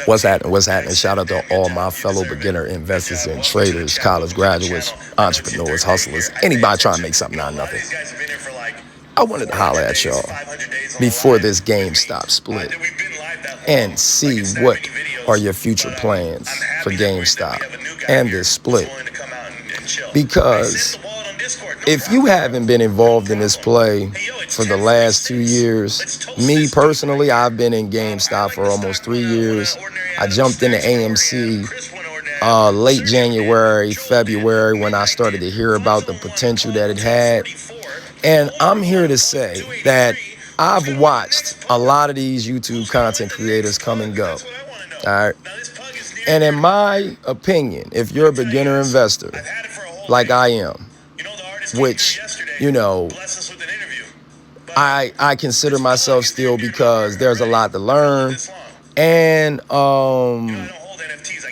What's happening? What's happening? Shout out to all my fellow beginner investors and traders, college graduates, entrepreneurs, hustlers, anybody trying to make something out of nothing. I wanted to holler at y'all before this GameStop split and see what are your future plans for GameStop and this split. Because if you haven't been involved in this play for the last 2 years, me personally, I've been in GameStop for almost 3 years. I jumped into AMC late January, February, when I started to hear about the potential that it had. And I'm here to say that I've watched a lot of these YouTube content creators come and go. All right. And in my opinion, if you're a beginner investor, like I am, which, I consider myself still, because there's a lot to learn. And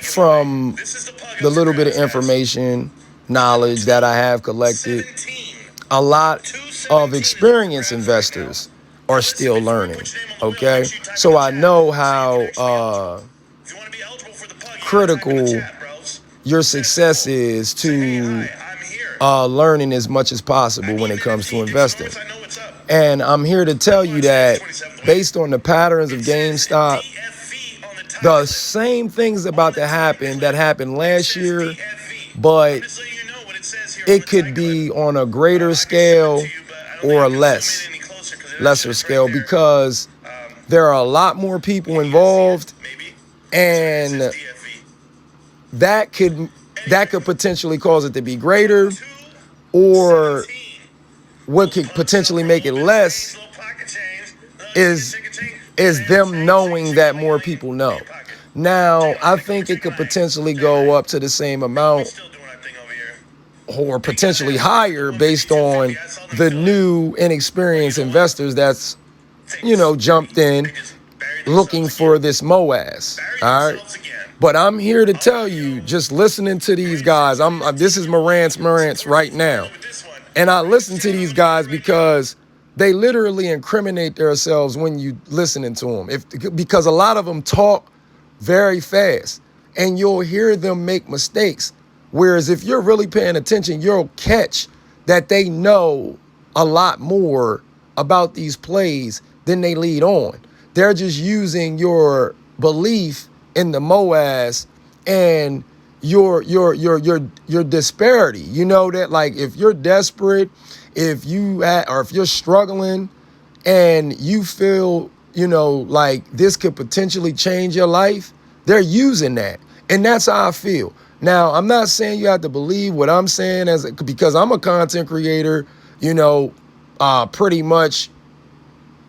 from the little bit of information, knowledge that I have collected, a lot of experienced investors are still learning, okay? So I know how critical your success is to learning as much as possible when it comes to investing. And I'm here to tell you that based on the patterns of GameStop, the same things about to happen that happened last year, but it could be on a greater scale or a lesser scale, because there are a lot more people involved, and that could potentially cause it to be greater, or what could potentially make it less is them knowing that more people know. Now, I think it could potentially go up to the same amount or potentially higher based on the new inexperienced investors that's, jumped in looking for this MOAS. All right. But I'm here to tell you, just listening to these guys, this is Marantz right now. And I listen to these guys because they literally incriminate themselves when you listening to them. Because a lot of them talk very fast, and you'll hear them make mistakes. Whereas if you're really paying attention, you'll catch that they know a lot more about these plays than they lead on. They're just using your belief in the MOAS and your disparity. You know that, like, if you're desperate, if you're struggling and you feel, like this could potentially change your life, they're using that. And that's how I feel. Now, I'm not saying you have to believe what I'm saying because I'm a content creator, pretty much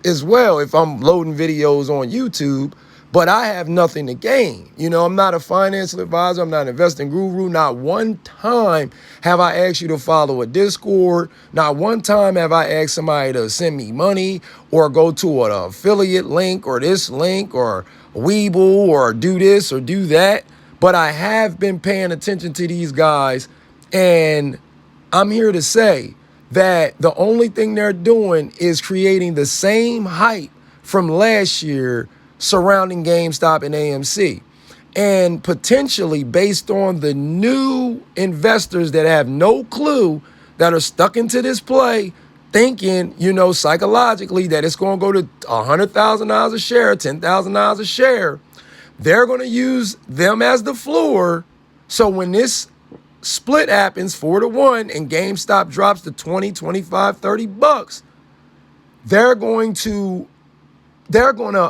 as well, if I'm loading videos on YouTube. But I have nothing to gain. I'm not a financial advisor. I'm not an investing guru. Not one time have I asked you to follow a Discord. Not one time have I asked somebody to send me money or go to an affiliate link or this link or Weeble or do this or do that. But I have been paying attention to these guys, and I'm here to say that the only thing they're doing is creating the same hype from last year surrounding GameStop and AMC. And potentially based on the new investors that have no clue, that are stuck into this play, thinking, psychologically that it's going to go to $100,000 a share, $10,000 a share, they're going to use them as the floor. So when this split happens 4-1 and GameStop drops to 20, 25, $30, they're going to,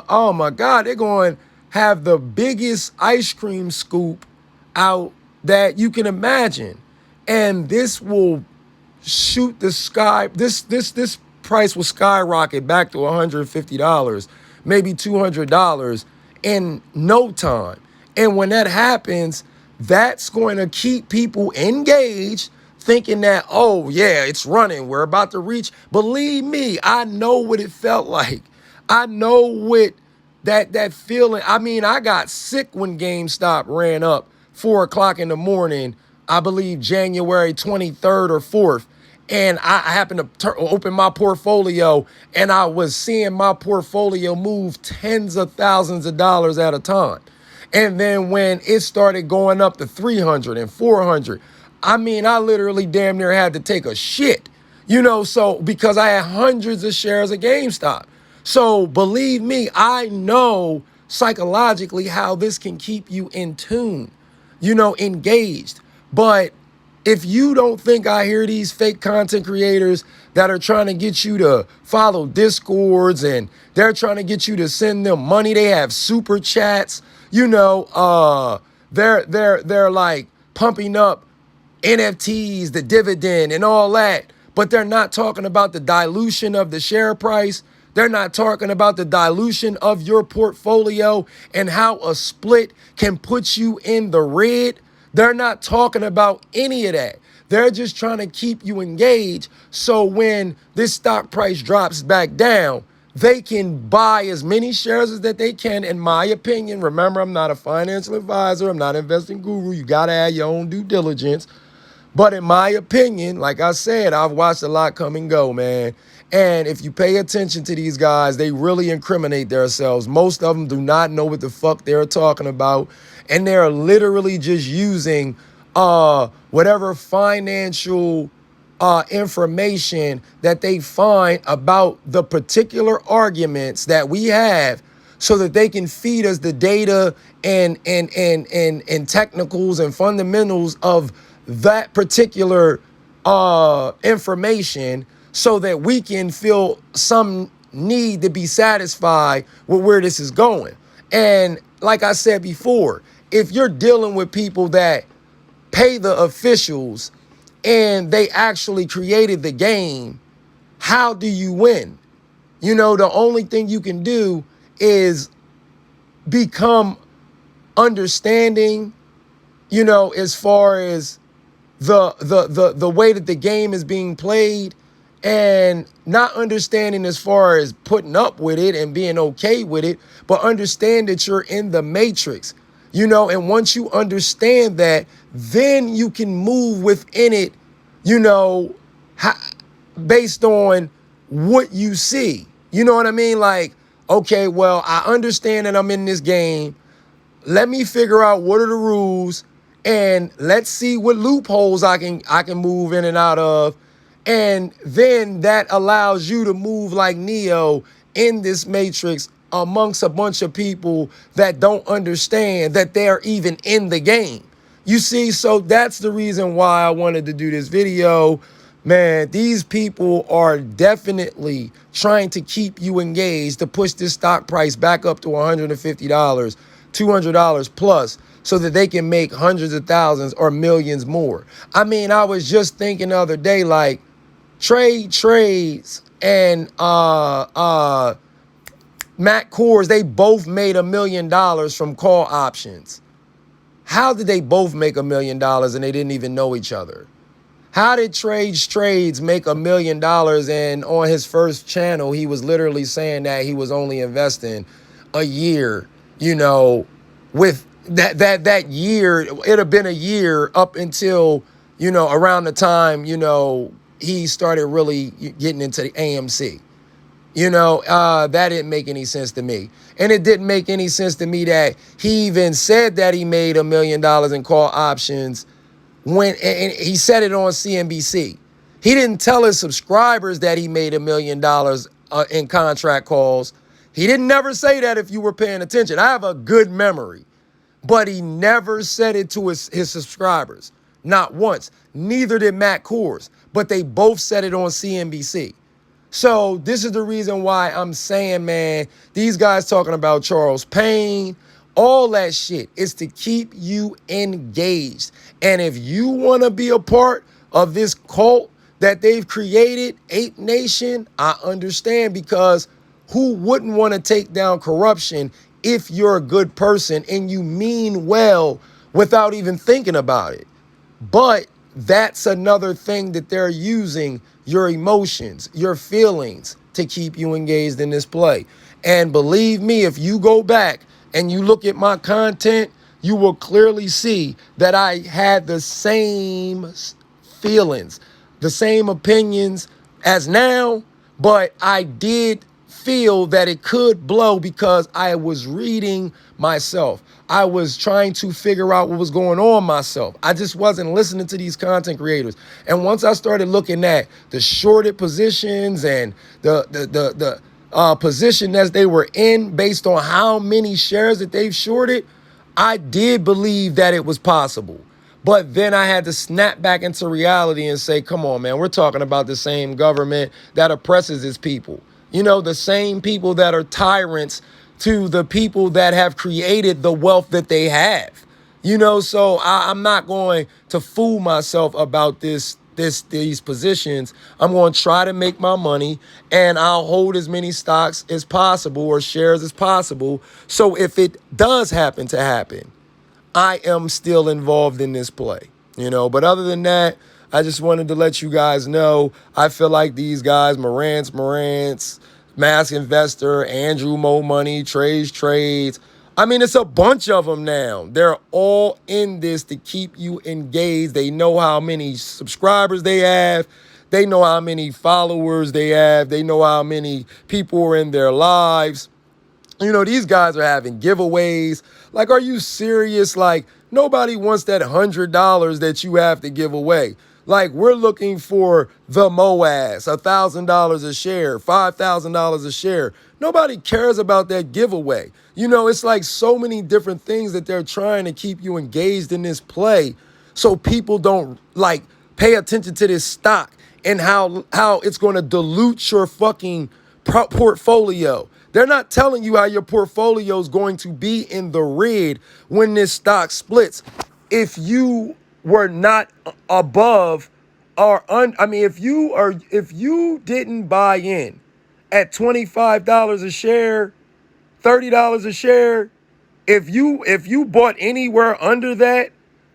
oh my God, they're going to have the biggest ice cream scoop out that you can imagine. And this will shoot the sky. This price will skyrocket back to $150, maybe $200 in no time. And when that happens, that's going to keep people engaged, thinking that, oh yeah, it's running, we're about to reach. Believe me, I know what it felt like. I know what that feeling. I mean, I got sick when GameStop ran up 4 o'clock in the morning, I believe January 23rd or 4th. And I happened to open my portfolio, and I was seeing my portfolio move tens of thousands of dollars at a time. And then when it started going up to 300 and 400, I mean, I literally damn near had to take a shit, so because I had hundreds of shares of GameStop. So believe me, I know psychologically how this can keep you in tune, engaged. But if you don't think I hear these fake content creators that are trying to get you to follow discords and they're trying to get you to send them money, they have super chats, they're like pumping up NFTs, the dividend and all that, but they're not talking about the dilution of the share price. They're not talking about the dilution of your portfolio and how a split can put you in the red. They're not talking about any of that. They're just trying to keep you engaged so when this stock price drops back down, they can buy as many shares as that they can, in my opinion. Remember, I'm not a financial advisor. I'm not an investing guru. You got to have your own due diligence. But in my opinion, like I said, I've watched a lot come and go, man. And if you pay attention to these guys, they really incriminate themselves. Most of them do not know what the fuck they're talking about. And they're literally just using whatever financial information that they find about the particular arguments that we have so that they can feed us the data and technicals and fundamentals of that particular information so that we can feel some need to be satisfied with where this is going. And like I said before, if you're dealing with people that pay the officials and they actually created the game, how do you win? The only thing you can do is become understanding, as far as the way that the game is being played, and not understanding as far as putting up with it and being okay with it, but understand that you're in the matrix, and once you understand that, then you can move within it, based on what you see. You know what I mean? Like, okay, well, I understand that I'm in this game. Let me figure out what are the rules and let's see what loopholes I can move in and out of. And then that allows you to move like Neo in this matrix amongst a bunch of people that don't understand that they're even in the game. You see, so that's the reason why I wanted to do this video. Man, these people are definitely trying to keep you engaged to push this stock price back up to $150, $200 plus, so that they can make hundreds of thousands or millions more. I mean, I was just thinking the other day, like, trades and Matt Kors, they both made $1 million from call options. How did they both make $1 million and they didn't even know each other? How did Trades make $1 million and on his first channel, he was literally saying that he was only investing a year, with that year, it'd have been a year up until, around the time, he started really getting into the AMC. That didn't make any sense to me. And it didn't make any sense to me that he even said that he made $1 million in call options when, and he said it on CNBC. He didn't tell his subscribers that he made $1 million in contract calls. He didn't never say that if you were paying attention. I have a good memory, but he never said it to his subscribers. Not once. Neither did Matt Kors, but they both said it on CNBC. So this is the reason why I'm saying, man, these guys talking about Charles Payne, all that shit is to keep you engaged. And if you want to be a part of this cult that they've created, Ape Nation, I understand, because who wouldn't want to take down corruption if you're a good person and you mean well without even thinking about it? But that's another thing that they're using, your emotions, your feelings, to keep you engaged in this play. And believe me, if you go back and you look at my content, you will clearly see that I had the same feelings, the same opinions as now, but I did feel that it could blow because I was reading myself. I was trying to figure out what was going on myself. I just wasn't listening to these content creators. And once I started looking at the shorted positions and the position as they were in based on how many shares that they've shorted, I did believe that it was possible. But then I had to snap back into reality and say, come on, man, we're talking about the same government that oppresses its people. You know, the same people that are tyrants to the people that have created the wealth that they have. You know, so I'm not going to fool myself about these positions. I'm going to try to make my money, and I'll hold as many stocks as possible or shares as possible. So if it does happen to happen, I am still involved in this play, you know. But other than that, I just wanted to let you guys know, I feel like these guys, Marantz, Mask Investor, Andrew Mo Money, Trades. I mean, it's a bunch of them now. They're all in this to keep you engaged. They know how many subscribers they have. They know how many followers they have. They know how many people are in their lives. You know, these guys are having giveaways. Like, are you serious? Like, nobody wants that $100 that you have to give away. Like, we're looking for the MOAS, $1,000 a share, $5,000 a share. Nobody cares about that giveaway. You know, it's like so many different things that they're trying to keep you engaged in this play so people don't, like, pay attention to this stock and how it's going to dilute your fucking portfolio. They're not telling you how your portfolio is going to be in the red when this stock splits. If you were not above or if you didn't buy in at $25 a share, $30 a share, if you bought anywhere under that,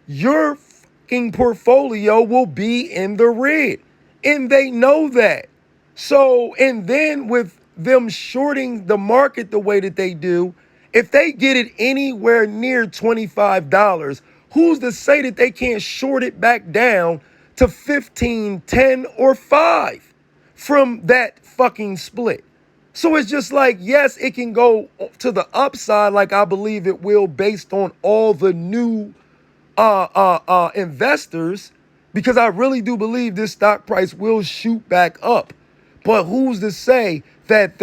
your fucking portfolio will be in the red. And they know that. So, and then with them shorting the market the way that they do, if they get it anywhere near $25, who's to say that they can't short it back down to 15, 10, or 5 from that fucking split? So it's just like, yes, it can go to the upside like I believe it will based on all the new investors, because I really do believe this stock price will shoot back up. But who's to say that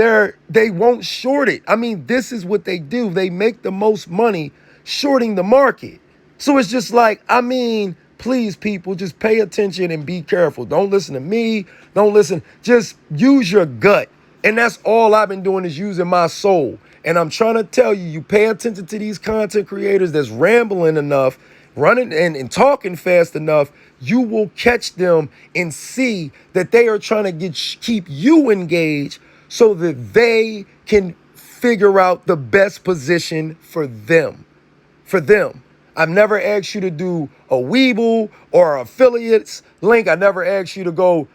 they won't short it? I mean, this is what they do. They make the most money shorting the market. So it's just like, I mean, please, people, just pay attention and be careful. Don't listen to me. Don't listen. Just use your gut. And that's all I've been doing, is using my soul. And I'm trying to tell you, you pay attention to these content creators that's rambling enough, running and talking fast enough, you will catch them and see that they are trying to keep you engaged so that they can figure out the best position for them. I've never asked you to do a Weeble or affiliates link. I never asked you to go,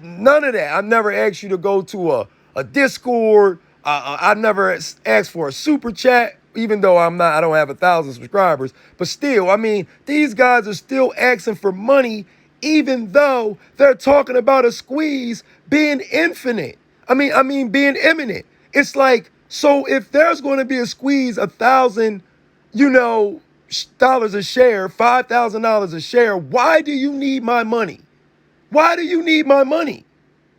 none of that. I've never asked you to go to a Discord. I've never asked for a super chat, even though I don't have 1,000 subscribers. But still, I mean, these guys are still asking for money, even though they're talking about a squeeze being infinite. I mean, being imminent. It's like, so if there's going to be a squeeze, $1,000, dollars a share, $5,000 a share, why do you need my money? Why do you need my money?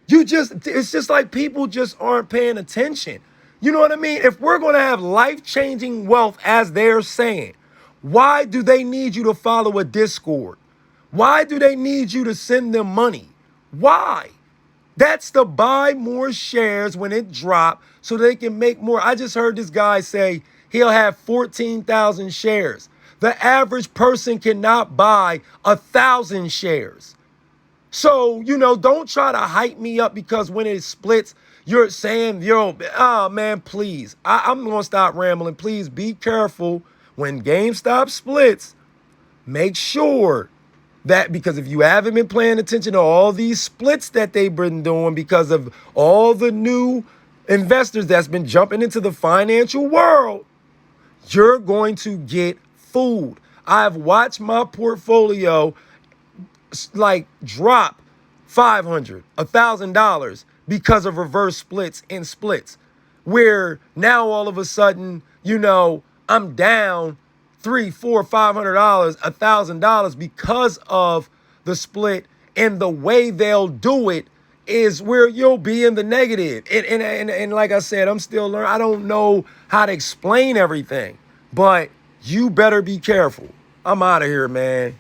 It's just like people just aren't paying attention. You know what I mean? If we're going to have life-changing wealth, as they're saying, why do they need you to follow a Discord? Why do they need you to send them money? Why? That's to buy more shares when it drops so they can make more. I just heard this guy say he'll have 14,000 shares. The average person cannot buy 1,000 shares. So, don't try to hype me up because when it splits, you're saying, oh man, please. I'm going to stop rambling. Please be careful when GameStop splits. Make sure that, because if you haven't been paying attention to all these splits that they've been doing because of all the new investors that's been jumping into the financial world, you're going to get fooled. I've watched my portfolio like drop $500, $1,000 because of reverse splits and splits, where now all of a sudden, I'm down $300, $400, $500, $1,000 because of the split, and the way they'll do it is where you'll be in the negative. And like I said, I'm still learning. I don't know how to explain everything, but you better be careful. I'm out of here, man.